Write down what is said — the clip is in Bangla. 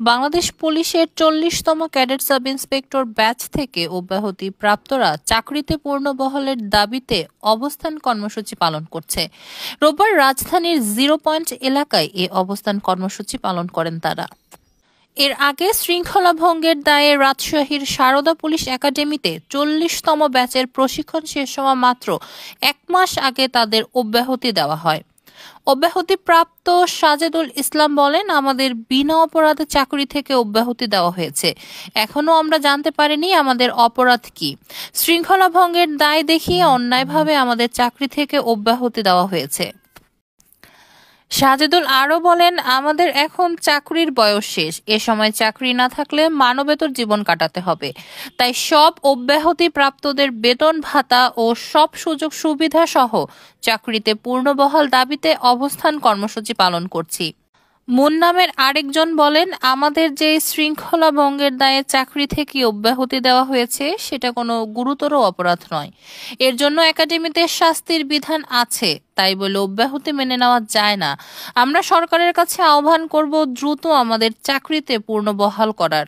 বাংলাদেশ পুলিশের 40তম ক্যাডেট সাব ইন্সপেক্টর ব্যাচ থেকে অব্যাহতি প্রাপ্তরা চাকরিতে পূর্ণবহালের দাবিতে অবস্থান কর্মসূচি পালন করছে। রোববার রাজধানীর 0 পয়েন্ট এলাকায় এ অবস্থান কর্মসূচি পালন করেন তারা। এর আগে শৃঙ্খলা ভঙ্গের দায়ে রাজশাহীর সারদা পুলিশ একাডেমিতে 40তম ব্যাচের প্রশিক্ষণ শেষ হওয়া মাত্র 1 মাস আগে তাদের অব্যাহতি দেওয়া হয়। অব্যাহতিপ্রাপ্ত সাজেদুল ইসলাম বলেন, আমাদের বিনা অপরাধে চাকরি থেকে অব্যাহতি দেওয়া হয়েছে। এখনো আমরা জানতে পারিনি আমাদের অপরাধ কি। শৃঙ্খলা ভঙ্গের দায় দেখিয়ে অন্যায়ভাবে আমাদের চাকরি থেকে অব্যাহতি দেওয়া হয়েছে। সাজেদুল আরও বলেন, আমাদের এখন চাকরির বয়স শেষ। এ সময় চাকরি না থাকলে মানবেতর জীবন কাটাতে হবে। তাই সব অব্যাহতি প্রাপ্তদের বেতন ভাতা ও সব সুযোগ সুবিধা সহ চাকরিতে পূর্ণবহাল দাবিতে অবস্থান কর্মসূচি পালন করছি। মুন নামের আরেকজন বলেন, আমাদের যে শৃঙ্খলা ভঙ্গের দায়ে চাকরি থেকে অব্যাহতি দেওয়া হয়েছে সেটা কোনো গুরুতর অপরাধ নয়। এর জন্য একাডেমিতে শাস্তির বিধান আছে, তাই বলে অব্যাহতি মেনে নেওয়া যায় না। আমরা সরকারের কাছে আহ্বান করব দ্রুত আমাদের চাকরিতে পূর্ণবহাল করার।